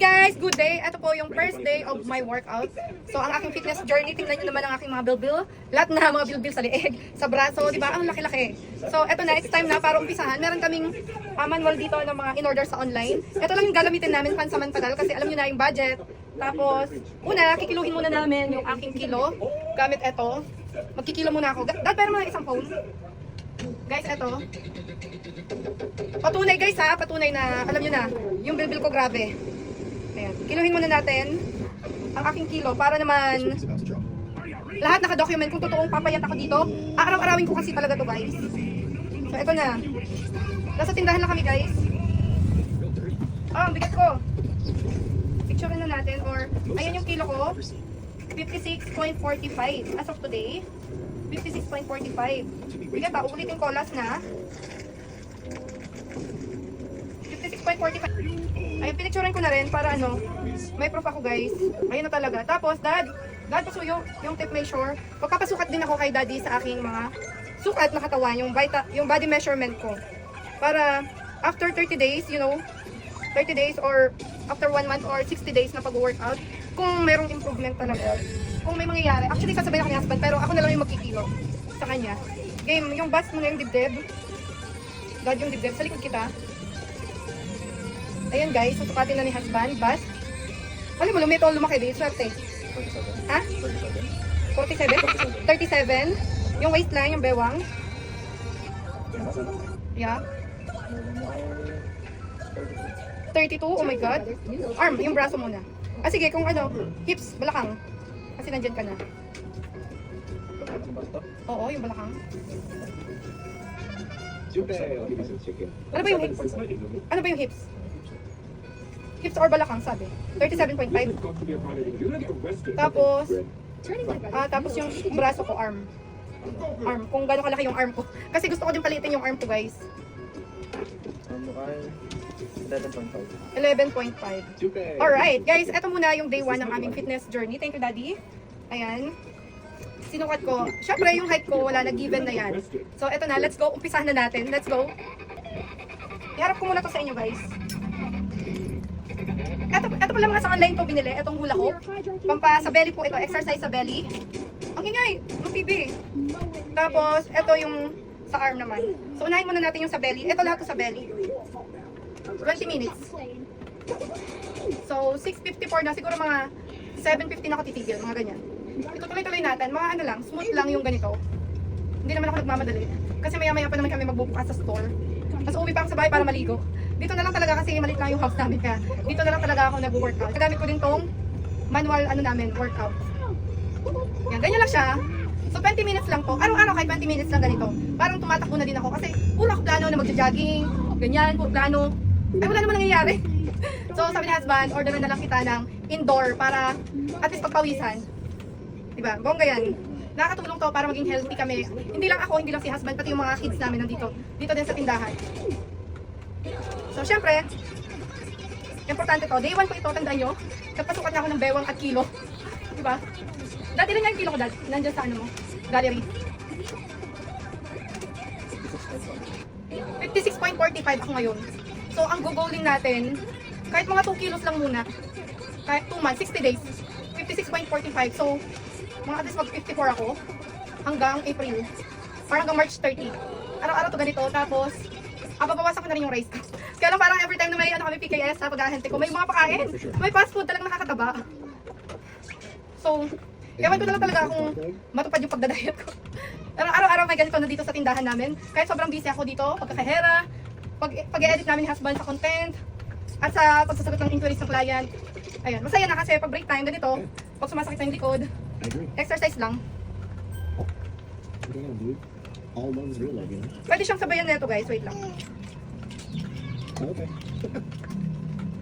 guys! Good day! Ito po yung first day of my workout. So, ang aking fitness journey, tingnan nyo naman ang aking mga bilbil. Lahat na mga bilbil sa leeg, sa braso, di ba? Ang laki-laki. So, ito na, it's time na para umpisahan. Meron kaming manual dito ng mga in-order sa online. Ito lang yung gagamitin namin pansamantagal kasi alam nyo na yung budget. Tapos, una, kikiluhin muna namin yung aking kilo. Gamit ito. Magkikilo muna ako. Dahil pero mga isang phone. Guys, ito. Patunay guys ha, patunay na, alam nyo na, yung bilbil ko grabe. Ayan. Kiluhin muna natin ang aking kilo para naman lahat naka-document kung totoong papayat ako dito. Araw-arawin ko kasi talaga to guys. So ito na. Nasa tindahan lang kami guys. Ang bigat ko. Picturein na natin or ayan yung kilo ko. 56.45 as of today. 56.45. Bigat ha, ulitin ko last na. 56.45. Ayun, pinicturean ko na rin para ano, may proof ako guys. Ayun na talaga. Tapos, dad paso yung tape measure. Magpapasukat din ako kay daddy sa aking mga sukat na katawan, yung body measurement ko. Para after 30 days, you know, 30 days or after 1 month or 60 days na pag-workout, kung merong improvement talaga. Kung may mangyayari. Actually, sasabihin ako ni husband, pero ako na lang yung magkikilo sa kanya. Game, yung bust mo na yung dibdib. Dad, yung dibdib. Sa likod kita. Ayan guys, susukatin na ni husband, bust. Alam mo, lumito lumaki din, swerte. 47. Ha? 47? 37? Yung waistline, yung bewang. Yeah. 32? Oh my god. Arm, yung braso muna. Ah sige, kung ano, hips, balakang. Kasi nandyan ka na. Oo, yung balakang. Ano ba yung hips? Ano ba yung hips? Hips or balakang sabi? 37.5. Tapos, tapos yung braso ko, arm. Arm, kung gano'n kalaki yung arm ko. Kasi gusto ko din palitin yung arm ko guys. 11.5. Alright, guys, eto muna yung day 1 ng aming fitness journey. Thank you, Daddy. Ayan. Sinukat ko. Syempre, yung height ko, wala na, given na yan. So, eto na, let's go. Umpisahan na natin. Let's go. Iharap ko muna to sa inyo, guys. Ito pala mga sa online ko binili. Itong hula ko. Pampa sa belly po ito. Exercise sa belly. Ang ingay. Ang TV. Tapos, ito yung sa arm naman. So, unahin muna natin yung sa belly. Ito lahat ko sa belly. 20 minutes. So, 6:54 na. Siguro mga 7:50 na ako titigil. Mga ganyan. Ito tuloy-tuloy natin. Mga ano lang. Smooth lang yung ganito. Hindi naman ako nagmamadali. Kasi maya-maya pa naman kami magbubukas sa store. Tapos uwi pa ako sa bahay para maligo. Dito na lang talaga kasi maliit lang yung house namin kaya dito na lang talaga ako nag-workout. Nagamit ko din tong manual ano namin, workout. Yan, ganyan lang siya. So 20 minutes lang to. Araw-araw kahit 20 minutes lang ganito. Parang tumatakbo na din ako kasi puro ako plano na magja-jogging, ganyan, puro plano. Ay wala naman nangyayari. So sabi ni husband, orderan na lang kita ng indoor para at least pagpawisan. Diba? Bongga yan. Nakakatulong to para maging healthy kami. Hindi lang ako, hindi lang si husband, pati yung mga kids namin nandito. Dito din sa tindahan. So, syempre, importante to. Day 1 ko ito, tandaan nyo. Nagpasukat na ako ng bewang at kilo. Diba? Dati lang yung kilo ko, dad. Nandyan sa ano mo, gallery. 56.45 ako ngayon. So, ang gogoling natin, kahit mga 2 kilos lang muna. Kahit 2 months, 60 days. 56.45. So, mga at least mag-54 ako hanggang April or hanggang March 30. Araw-araw to ganito. Tapos, babawasan ko na rin yung rice. Kaya lang parang every time na may ano kami PKS sa pag-ahente ko, may mga pakain. May fast food talagang nakakataba. So, ewan ko na lang talaga kung matupad yung pagdadayat ko. Pero araw-araw may ganito na dito sa tindahan namin. Kahit sobrang busy ako dito, pagkakahera, pag-edit namin ni husband sa content, at sa pagsasagot ng inquiries ng client. Ayun, masaya na kasi pag break time, ganito, pag sumasakit sa yung likod, exercise lang. Pwede siyang sabayan na ito guys, wait lang.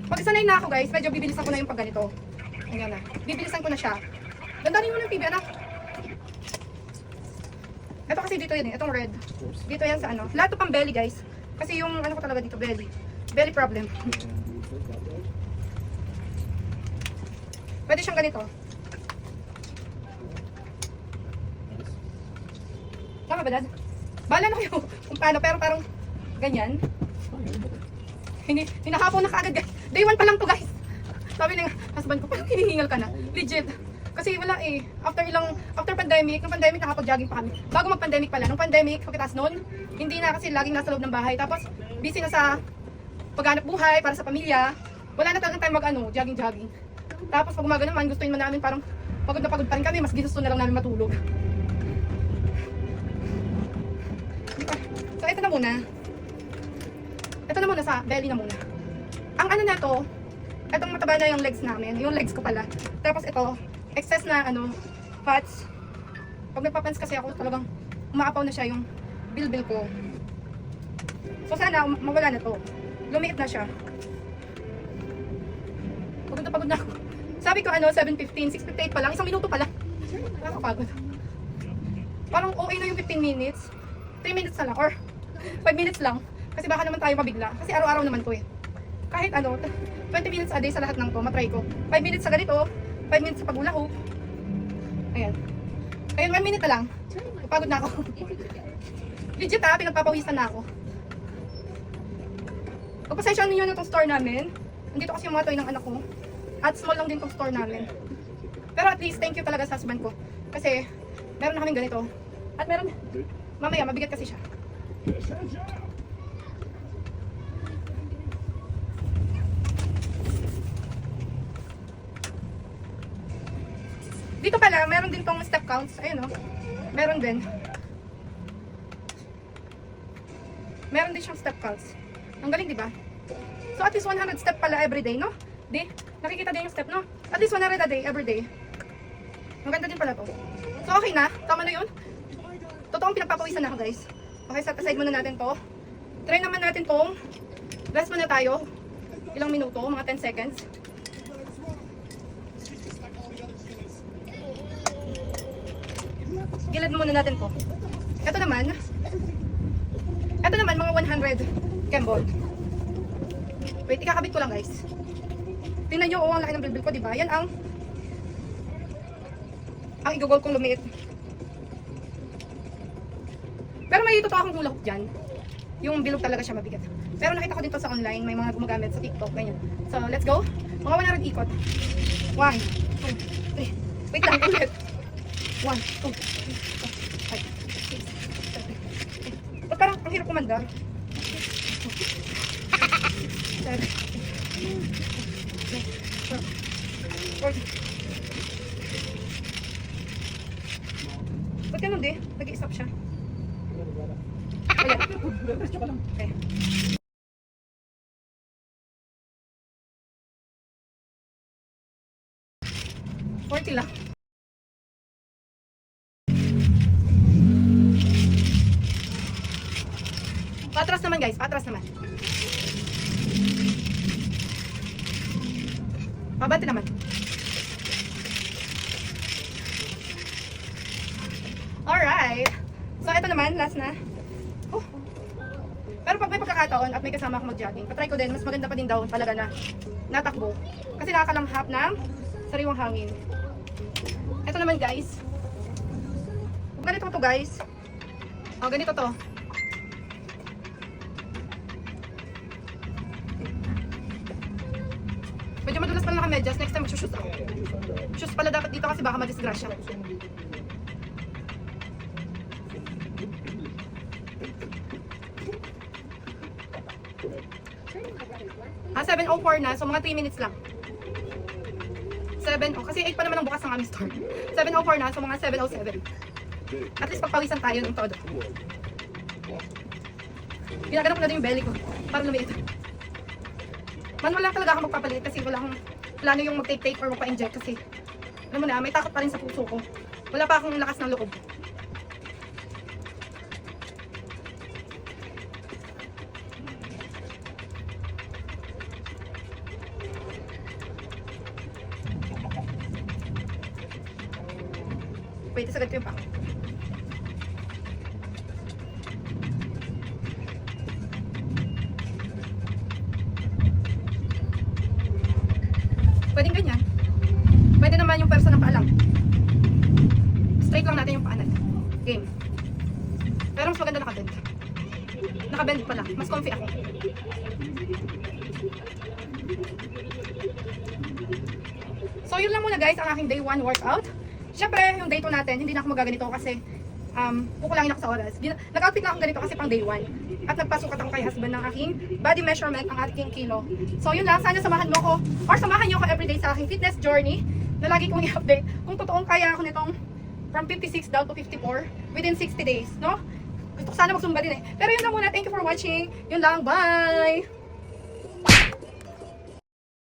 Pag sanay na ako guys, medyo bibilisan ko na yung pag ganito. Ayan na, bibilisan ko na siya. Dandanin mo ng TV anak. Ito kasi dito yun eh, itong red. Dito yan sa ano, lahat ito pang belly guys. Kasi yung ano ko talaga dito, belly. Belly problem. Pwede siyang ganito. Tama ba dad? Bahala na kayo kung paano, pero parang ganyan. Hinahapon na kaagad guys. Day 1 pa lang to guys. Sabi ng husband ko, parang hinihingal ka na. Legit. Kasi wala eh. After pandemic, nung pandemic nakapag-jogging pa kami. Bago mag-pandemic pala. Nung pandemic, pagkitas noon, hindi na kasi laging nasa loob ng bahay. Tapos, busy na sa paghanap buhay, para sa pamilya. Wala na talagang time jogging-jogging. Tapos pag umaga naman, gustuin man namin parang pagod na pagod pa rin kami, mas ginusto na lang namin matulog. So, ito na muna. Ito na muna sa belly na muna. Ang ano na to, itong mataba na yung legs namin, yung legs ko pala. Tapos ito, excess na fats. Pag nagpapans kasi ako, talagang umaapaw na siya yung bilbil ko. So sana mawala na to. Lumiit na siya. Pagod na ako. Sabi ko 7:15, 6:58 pa lang, isang minuto pa lang. Nakakapagod. Parang okay na yung 15 minutes. 3 minutes na lang, or 5 minutes lang. Kasi baka naman tayo mabigla. Kasi araw-araw naman to eh. Kahit 20 minutes a day sa lahat ng to, matry ko. 5 minutes sa ganito, 5 minutes sa pag-hula-hoop. Ayan. Ayun, 1 minute na lang. Pagod na ako. Legit pinagpapawisan na ako. Pagpasensyahan ninyo na itong store namin. Nandito kasi yung mga toy ng anak ko. At small lang din itong store namin. Pero at least, thank you talaga sa husband ko. Kasi, meron na kaming ganito. At meron, mamaya, mabigat kasi siya. Dito pala, meron din tong step counts. Ayun meron din. Meron din siyang step counts. Ang galing, di ba? So, at least 100 step pala everyday, no? Di? Nakikita din yung step, no? At least 100 a day, everyday. Maganda din pala to. So, okay na. Tama na yun. Totoong pinagpapawisan na ako, guys. Okay, set aside muna natin to. Try naman natin tong rest muna tayo. Ilang minuto, mga 10 seconds. Gilid muna natin to. Ito naman, mga 100 Kembol. Wait, ikakabit ko lang, guys. Tingnan nyo, ang laki ng bilbil ko, diba? Yan ang igugol kong lumiit. Pero may totoo akong hula hoop dyan. Yung bilog talaga siya mabigat. Pero nakita ko dito sa online, may mga gumagamit sa TikTok, ganyan. So, let's go. Mga 100 ikot. 1, 2, 3. Wait lang, ulit. 1, 2, 3, 4, 5, 6, 7, 8. Ba't parang ang hirap kumandar? 7, 40. Ba't ganun di? Nag-i-stop siya. Ayan. Okay. 40 lang. Patras naman, guys. Patras naman. Pabante naman. Alright. So, ito naman. Last na. Pero pag may pagkakataon at may kasama ako mag-jogging, patry ko din. Mas maganda pa din daw talaga na natakbo. Kasi nakakalanghap ng sariwang hangin. Ito naman, guys. Ganito to, guys. Ganito to. Medyo madulas pala naka-medyas. Next time mag-shoes ako. Shoes pala dapat dito kasi baka madisgrasya. 7:04 na, so mga 3 minutes lang. 7, kasi 8 pa naman ang bukas ng aming store. 7:04 na, so mga 7:07. At least pagpawisan tayo ng todo. Ginaganap ko na din yung belly ko para lumiit. Manual lang talaga ako magpapalit kasi wala akong plano yung mag-take or magpa-inject kasi alam mo na, may takot pa rin sa puso ko. Wala pa akong lakas ng loob. Pwede sa ganito yung pa. Pwedeng ganyan. Pwede naman yung person ng paa lang. Straight lang natin yung paa natin. Game. Pero mas maganda nakabend. Nakabend pala. Mas comfy ako. So yun lang muna guys ang aking day 1 workout. Siyempre, yung day 2 natin, hindi na ako magaganito kasi kukulangin ako sa oras. Nag-outfit na ako ganito kasi pang day 1. At nagpasukat ako kay husband ng aking body measurement, ang aking kilo. So yun lang, sana samahan mo ko or samahan niyo ako everyday sa aking fitness journey na lagi kong i-update kung totoong kaya ako nitong from 56 down to 54 within 60 days, no? Gusto ko sana magsumba din eh. Pero yun lang muna, thank you for watching. Yun lang, bye!